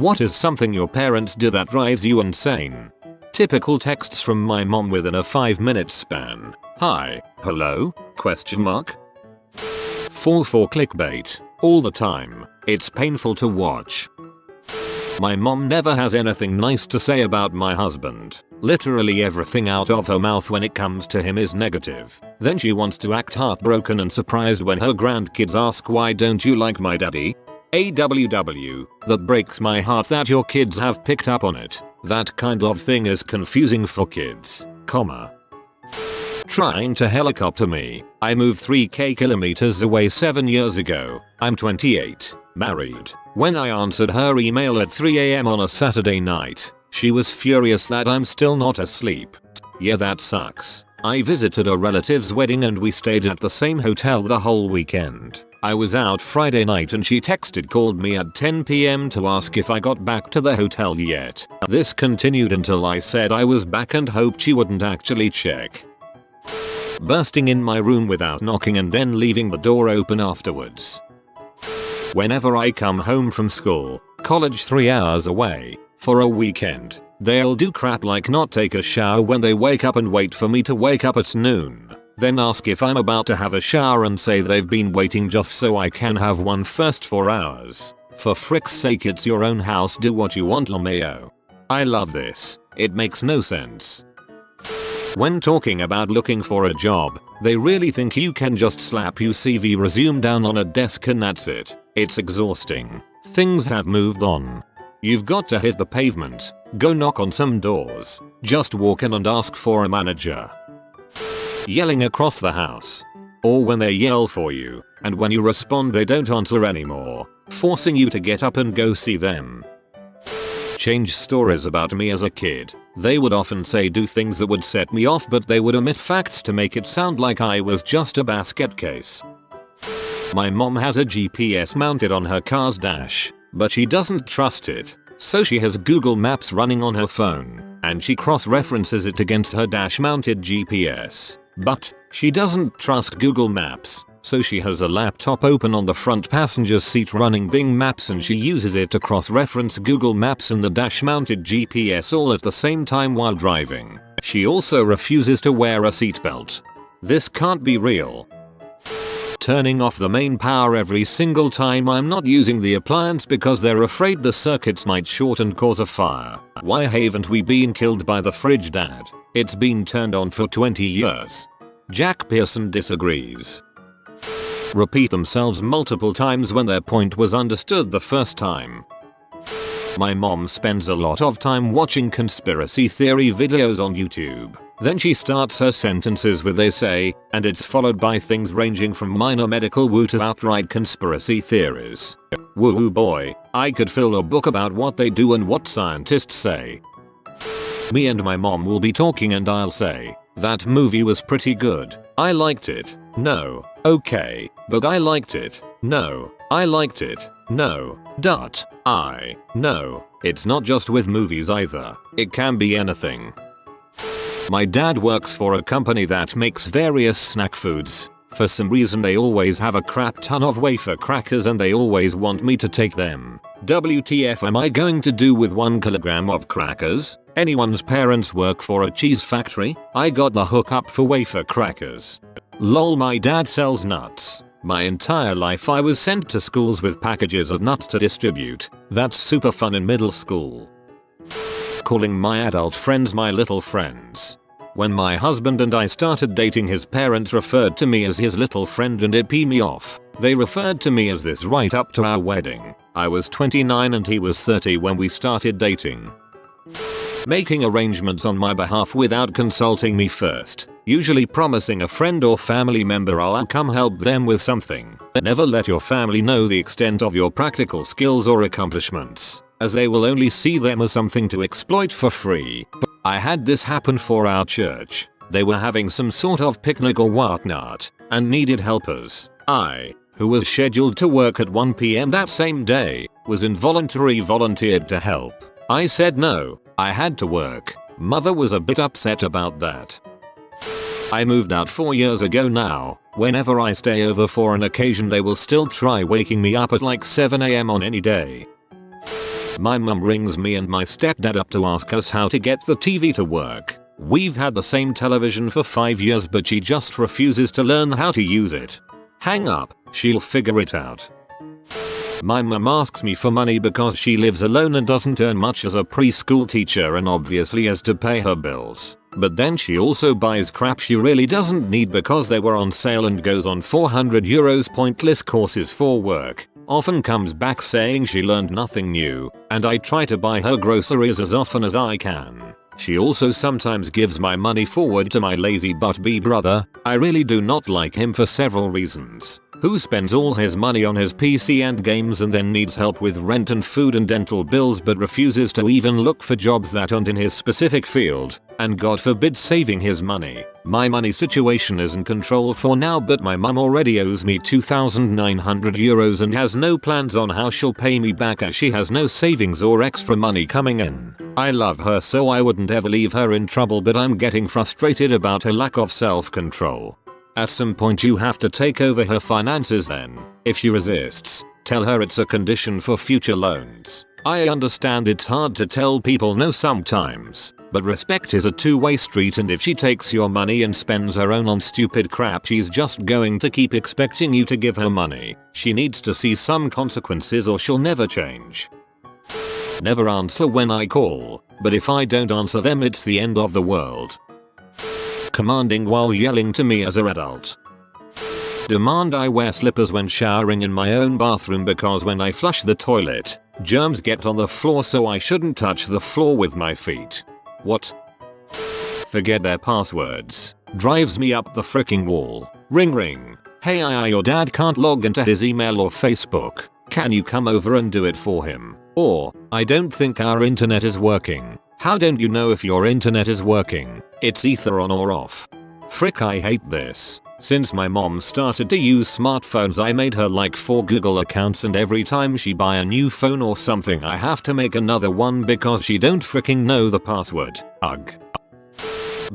What is something your parents do that drives you insane? Typical texts from my mom within a 5-minute span. Hi, hello, question mark? Fall for clickbait. All the time. It's painful to watch. My mom never has anything nice to say about my husband. Literally everything out of her mouth when it comes to him is negative. Then she wants to act heartbroken and surprised when her grandkids ask, why don't you like my daddy? AWW. That breaks my heart that your kids have picked up on it. That kind of thing is confusing for kids, comma. Trying to helicopter me. I moved 3k kilometers away 7 years ago. I'm 28, married. When I answered her email at 3 AM on a Saturday night, she was furious that I'm still not asleep. Yeah, that sucks. I visited a relative's wedding and we stayed at the same hotel the whole weekend. I was out Friday night and she called me at 10 PM to ask if I got back to the hotel yet. This continued until I said I was back and hoped she wouldn't actually check. Bursting in my room without knocking and then leaving the door open afterwards. Whenever I come home from school, college 3 hours away, for a weekend, they'll do crap like not take a shower when they wake up and wait for me to wake up at noon. Then ask if I'm about to have a shower and say they've been waiting just so I can have one first 4 hours. For frick's sake, it's your own house, do what you want, LMAO. I love this. It makes no sense. When talking about looking for a job, they really think you can just slap your CV resume down on a desk and that's it. It's exhausting. Things have moved on. You've got to hit the pavement, go knock on some doors, just walk in and ask for a manager. Yelling across the house. Or when they yell for you, and when you respond they don't answer anymore, forcing you to get up and go see them. Change stories about me as a kid. They would often say do things that would set me off, but they would omit facts to make it sound like I was just a basket case. My mom has a GPS mounted on her car's dash, but she doesn't trust it, so she has Google Maps running on her phone, and she cross-references it against her dash-mounted GPS. But she doesn't trust Google Maps, so she has a laptop open on the front passenger seat running Bing Maps and she uses it to cross-reference Google Maps and the dash-mounted GPS all at the same time while driving. She also refuses to wear a seatbelt. This can't be real. Turning off the main power every single time I'm not using the appliance because they're afraid the circuits might short and cause a fire. Why haven't we been killed by the fridge, Dad? It's been turned on for 20 years. Jack Pearson disagrees. Repeat themselves multiple times when their point was understood the first time. My mom spends a lot of time watching conspiracy theory videos on YouTube. Then she starts her sentences with "they say," and it's followed by things ranging from minor medical woo to outright conspiracy theories. Woo boy, I could fill a book about what they do and what scientists say. Me and my mom will be talking and I'll say, "That movie was pretty good. I liked it." "No." "Okay, but I liked it." "No, I liked it." "No. No. It's not just with movies either. It can be anything. My dad works for a company that makes various snack foods. For some reason they always have a crap ton of wafer crackers and they always want me to take them. WTF am I going to do with 1 kilogram of crackers? Anyone's parents work for a cheese factory? I got the hookup for wafer crackers. Lol, my dad sells nuts. My entire life I was sent to schools with packages of nuts to distribute. That's super fun in middle school. Calling my adult friends my little friends. When my husband and I started dating, his parents referred to me as his little friend and it pissed me off. They referred to me as this right up to our wedding. I was 29 and he was 30 when we started dating. Making arrangements on my behalf without consulting me first. Usually promising a friend or family member I'll come help them with something. Never let your family know the extent of your practical skills or accomplishments, as they will only see them as something to exploit for free. I had this happen for our church. They were having some sort of picnic or whatnot, and needed helpers. I, who was scheduled to work at 1 PM that same day, was involuntarily volunteered to help. I said no, I had to work. Mother was a bit upset about that. I moved out 4 years ago now. Whenever I stay over for an occasion they will still try waking me up at like 7 AM on any day. My mum rings me and my stepdad up to ask us how to get the TV to work. We've had the same television for 5 years but she just refuses to learn how to use it. Hang up, she'll figure it out. My mum asks me for money because she lives alone and doesn't earn much as a preschool teacher and obviously has to pay her bills. But then she also buys crap she really doesn't need because they were on sale and goes on €400 pointless courses for work. Often comes back saying she learned nothing new, and I try to buy her groceries as often as I can. She also sometimes gives my money forward to my lazy but brother. I really do not like him for several reasons. Who spends all his money on his PC and games and then needs help with rent and food and dental bills but refuses to even look for jobs that aren't in his specific field, and God forbid saving his money. My money situation is in control for now but my mum already owes me €2,900 and has no plans on how she'll pay me back as she has no savings or extra money coming in. I love her so I wouldn't ever leave her in trouble but I'm getting frustrated about her lack of self-control. At some point you have to take over her finances then. If she resists, tell her it's a condition for future loans. I understand it's hard to tell people no sometimes, but respect is a two-way street and if she takes your money and spends her own on stupid crap she's just going to keep expecting you to give her money. She needs to see some consequences or she'll never change. Never answer when I call, but if I don't answer them it's the end of the world. Commanding while yelling to me as an adult. Demand I wear slippers when showering in my own bathroom because when I flush the toilet, germs get on the floor so I shouldn't touch the floor with my feet. What? Forget their passwords. Drives me up the fricking wall. Ring ring. Hey your dad can't log into his email or Facebook. Can you come over and do it for him? Or, I don't think our internet is working. How don't you know if your internet is working? It's either on or off. Frick, I hate this. Since my mom started to use smartphones I made her like 4 Google accounts and every time she buy a new phone or something I have to make another one because she don't fricking know the password. Ugh.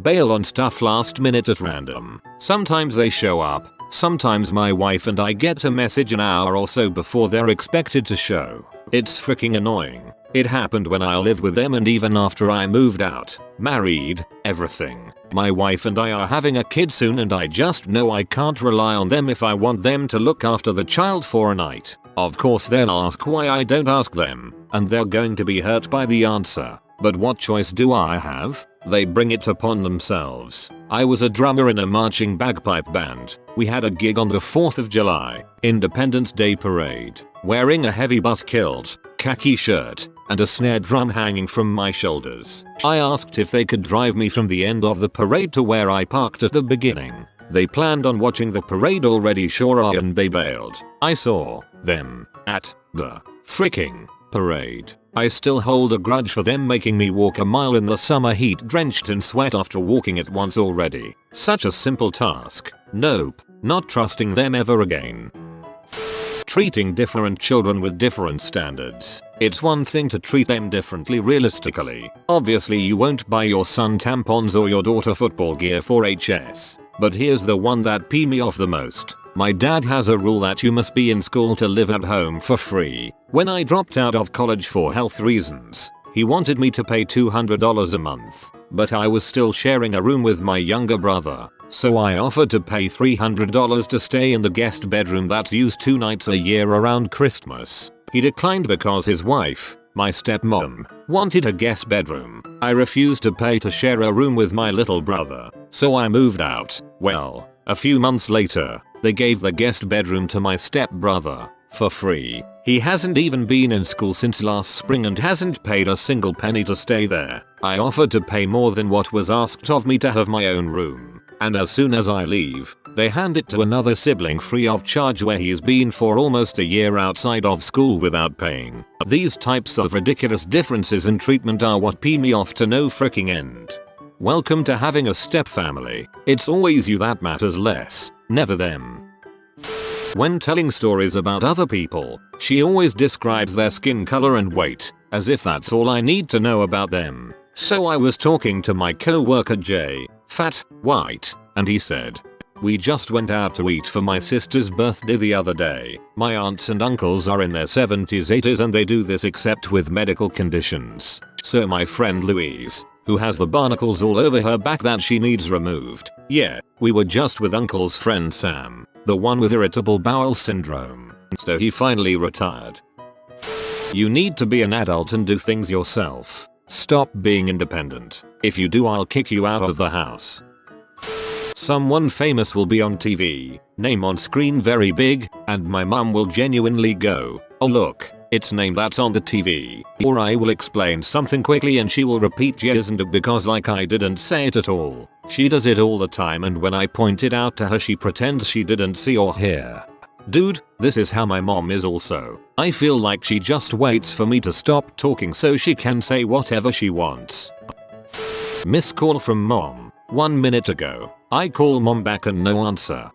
Bail on stuff last minute at random. Sometimes they show up. Sometimes my wife and I get a message an hour or so before they're expected to show. It's freaking annoying. It happened when I lived with them and even after I moved out, married, everything. My wife and I are having a kid soon and I just know I can't rely on them if I want them to look after the child for a night. Of course they'll ask why I don't ask them, and they're going to be hurt by the answer. But what choice do I have? They bring it upon themselves. I was a drummer in a marching bagpipe band. We had a gig on the 4th of July, Independence Day parade, wearing a heavy butt kilt, khaki shirt, and a snare drum hanging from my shoulders. I asked if they could drive me from the end of the parade to where I parked at the beginning. They planned on watching the parade already sure and they bailed. I saw them at the freaking parade. I still hold a grudge for them making me walk a mile in the summer heat drenched in sweat after walking it once already. Such a simple task. Nope, not trusting them ever again. Treating different children with different standards. It's one thing to treat them differently realistically. Obviously you won't buy your son tampons or your daughter football gear for HS. But here's the one that pee me off the most. My dad has a rule that you must be in school to live at home for free. When I dropped out of college for health reasons, he wanted me to pay $200 a month. But I was still sharing a room with my younger brother. So I offered to pay $300 to stay in the guest bedroom that's used 2 nights a year around Christmas. He declined because his wife, my stepmom, wanted a guest bedroom. I refused to pay to share a room with my little brother. So I moved out. Well, a few months later, they gave the guest bedroom to my stepbrother for free. He hasn't even been in school since last spring and hasn't paid a single penny to stay there. I offered to pay more than what was asked of me to have my own room. And as soon as I leave, they hand it to another sibling free of charge where he's been for almost a year outside of school without paying. These types of ridiculous differences in treatment are what pee me off to no freaking end. Welcome to having a step family. It's always you that matters less, never them. When telling stories about other people, she always describes their skin color and weight, as if that's all I need to know about them. So I was talking to my co-worker Jay, fat, white, and he said, We just went out to eat for my sister's birthday the other day. My aunts and uncles are in their 70s 80s and they do this except with medical conditions. So my friend Louise, who has the barnacles all over her back that she needs removed. Yeah, we were just with uncle's friend Sam, the one with irritable bowel syndrome. So he finally retired. You need to be an adult and do things yourself. Stop being independent. If you do, I'll kick you out of the house. Someone famous will be on TV, name on screen very big, and my mum will genuinely go, "Oh look, it's name that's on the TV." Or I will explain something quickly and she will repeat, "Yeah, isn't it?" because like I didn't say it at all. She does it all the time, and when I point it out to her she pretends she didn't see or hear. Dude, this is how my mom is also. I feel like she just waits for me to stop talking so she can say whatever she wants. Missed call from mom. 1 minute ago. I call mom back and no answer.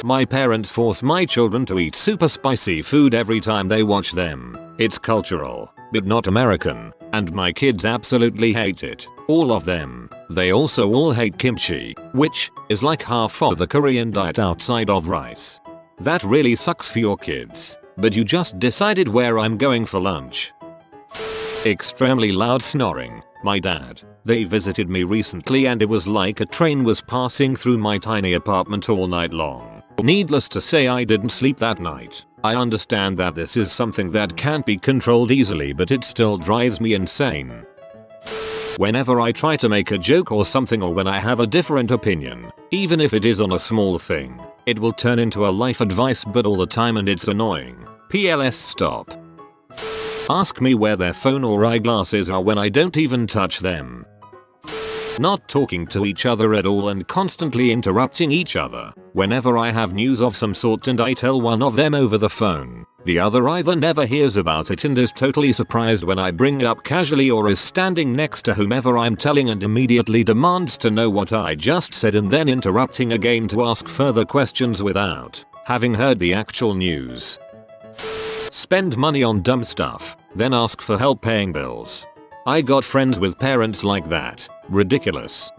My parents force my children to eat super spicy food every time they watch them. It's cultural, but not American, and my kids absolutely hate it. All of them. They also all hate kimchi, which is like half of the Korean diet outside of rice. That really sucks for your kids. But you just decided where I'm going for lunch. Extremely loud snoring. My dad. They visited me recently and it was like a train was passing through my tiny apartment all night long. Needless to say, I didn't sleep that night. I understand that this is something that can't be controlled easily, but it still drives me insane. Whenever I try to make a joke or something, or when I have a different opinion, even if it is on a small thing, it will turn into a life advice but all the time, and it's annoying. PLS stop. Ask me where their phone or eyeglasses are when I don't even touch them. Not talking to each other at all and constantly interrupting each other. Whenever I have news of some sort and I tell one of them over the phone, the other either never hears about it and is totally surprised when I bring it up casually, or is standing next to whomever I'm telling and immediately demands to know what I just said, and then interrupting again to ask further questions without having heard the actual news. Spend money on dumb stuff, then ask for help paying bills. I got friends with parents like that. Ridiculous.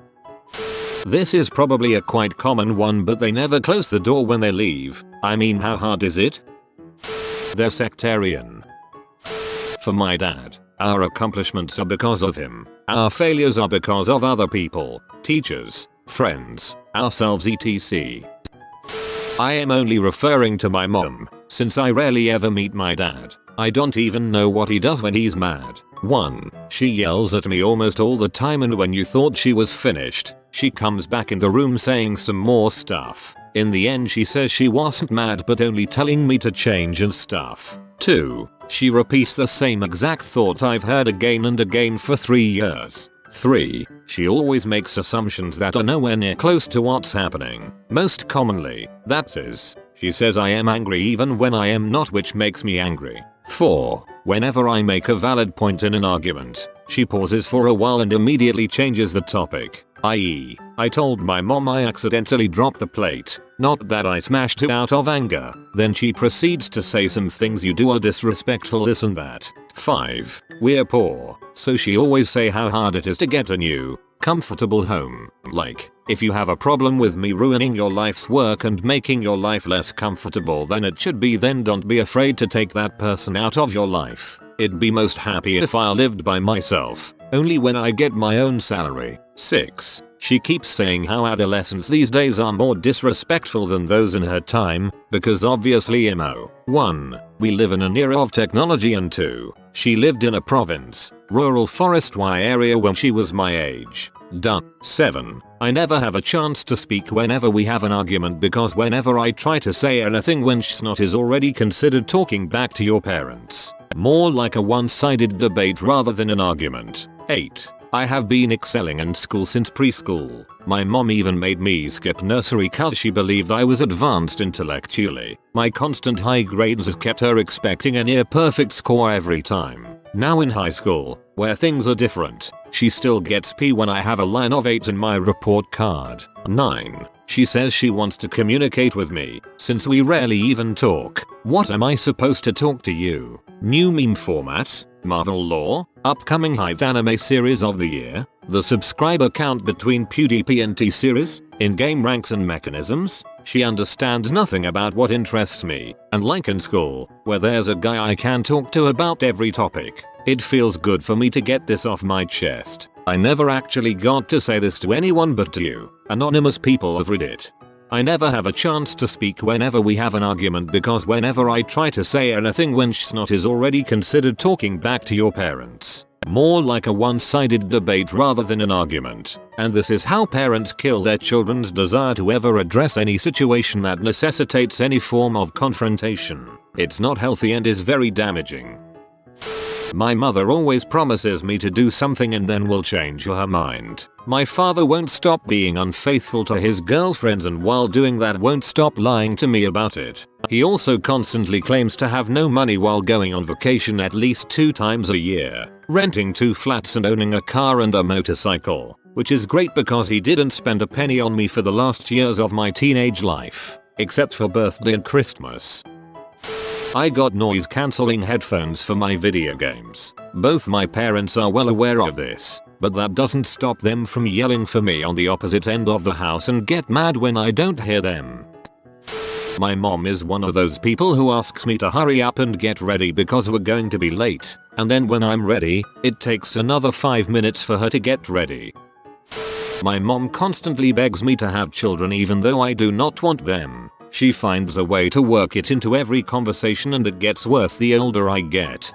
This is probably a quite common one, but they never close the door when they leave. I mean, how hard is it? They're sectarian. For my dad, our accomplishments are because of him. Our failures are because of other people, teachers, friends, ourselves, etc. I am only referring to my mom, since I rarely ever meet my dad. I don't even know what he does when he's mad. 1. She yells at me almost all the time, and when you thought she was finished, she comes back in the room saying some more stuff. In the end she says she wasn't mad but only telling me to change and stuff. 2. She repeats the same exact thought I've heard again and again for 3 years. 3. She always makes assumptions that are nowhere near close to what's happening. Most commonly, that is, she says I am angry even when I am not, which makes me angry. 4. Whenever I make a valid point in an argument, she pauses for a while and immediately changes the topic. I.e., I told my mom I accidentally dropped the plate, not that I smashed it out of anger. Then she proceeds to say some things you do are disrespectful, this and that. 5. We're poor, so she always say how hard it is to get a new, comfortable home. Like, if you have a problem with me ruining your life's work and making your life less comfortable than it should be, then don't be afraid to take that person out of your life. I'd be most happy if I lived by myself, only when I get my own salary. 6. She keeps saying how adolescents these days are more disrespectful than those in her time, because obviously emo. 1. We live in an era of technology, and 2. She lived in a province, rural Forest Y area when she was my age. Done. 7. I never have a chance to speak whenever we have an argument, because whenever I try to say anything when snot is already considered talking back to your parents. More like a one-sided debate rather than an argument. 8. I have been excelling in school since preschool. My mom even made me skip nursery cause she believed I was advanced intellectually. My constant high grades has kept her expecting a near perfect score every time. Now in high school, where things are different, she still gets P when I have a line of 8 in my report card. 9. She says she wants to communicate with me, since we rarely even talk. What am I supposed to talk to you? New meme formats? Marvel lore? Upcoming hyped anime series of the year? The subscriber count between PewDiePie and T-Series? In-game ranks and mechanisms, she understands nothing about what interests me, and like in school, where there's a guy I can talk to about every topic, it feels good for me to get this off my chest. I never actually got to say this to anyone but to you, anonymous people of Reddit. I never have a chance to speak whenever we have an argument because whenever I try to say anything when snot is already considered talking back to your parents. More like a one-sided debate rather than an argument. And this is how parents kill their children's desire to ever address any situation that necessitates any form of confrontation. It's not healthy and is very damaging. My mother always promises me to do something and then will change her mind. My father won't stop being unfaithful to his girlfriends and while doing that won't stop lying to me about it. He also constantly claims to have no money while going on vacation at least 2 times a year, renting 2 flats and owning a car and a motorcycle, which is great because he didn't spend a penny on me for the last years of my teenage life, except for birthday and Christmas. I got noise cancelling headphones for my video games. Both my parents are well aware of this, but that doesn't stop them from yelling for me on the opposite end of the house and get mad when I don't hear them. My mom is one of those people who asks me to hurry up and get ready because we're going to be late, and then when I'm ready, it takes another 5 minutes for her to get ready. My mom constantly begs me to have children even though I do not want them. She finds a way to work it into every conversation and it gets worse the older I get.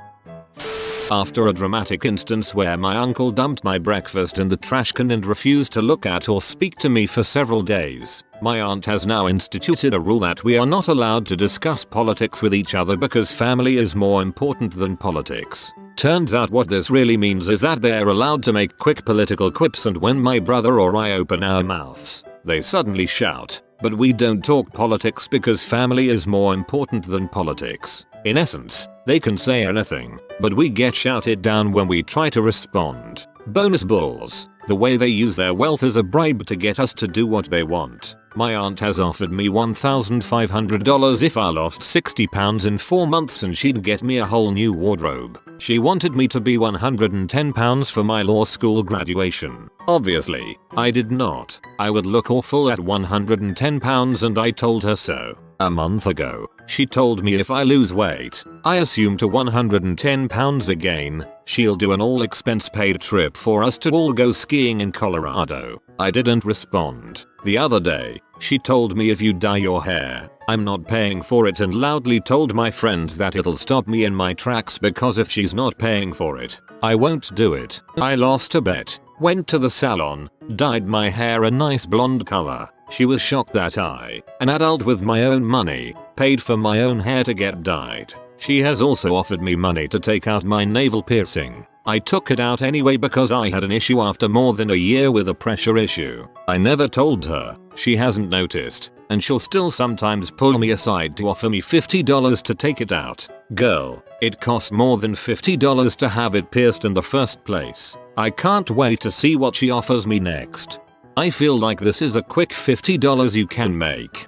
After a dramatic instance where my uncle dumped my breakfast in the trash can and refused to look at or speak to me for several days, my aunt has now instituted a rule that we are not allowed to discuss politics with each other because family is more important than politics. Turns out what this really means is that they're allowed to make quick political quips and when my brother or I open our mouths, they suddenly shout, "But we don't talk politics because family is more important than politics." In essence, they can say anything, but we get shouted down when we try to respond. Bonus bulls. The way they use their wealth as a bribe to get us to do what they want. My aunt has offered me $1,500 if I lost 60 pounds in 4 months and she'd get me a whole new wardrobe. She wanted me to be 110 pounds for my law school graduation. Obviously, I did not. I would look awful at 110 pounds and I told her so. A month ago, she told me if I lose weight, I assume to 110 pounds again, she'll do an all expense paid trip for us to all go skiing in Colorado. I didn't respond. The other day, she told me if you dye your hair, I'm not paying for it and loudly told my friends that it'll stop me in my tracks because if she's not paying for it, I won't do it. I lost a bet, went to the salon, dyed my hair a nice blonde color. She was shocked that I, an adult with my own money, paid for my own hair to get dyed. She has also offered me money to take out my navel piercing. I took it out anyway because I had an issue after more than a year with a pressure issue. I never told her, she hasn't noticed, and she'll still sometimes pull me aside to offer me $50 to take it out. Girl, it costs more than $50 to have it pierced in the first place. I can't wait to see what she offers me next. I feel like this is a quick $50 you can make.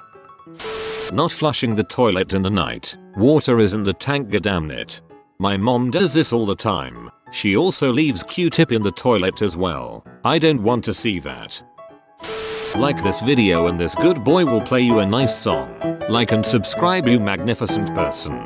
Not flushing the toilet in the night. Water is in the tank, damn it. My mom does this all the time. She also leaves Q-tip in the toilet as well. I don't want to see that. Like this video and this good boy will play you a nice song. Like and subscribe, you magnificent person.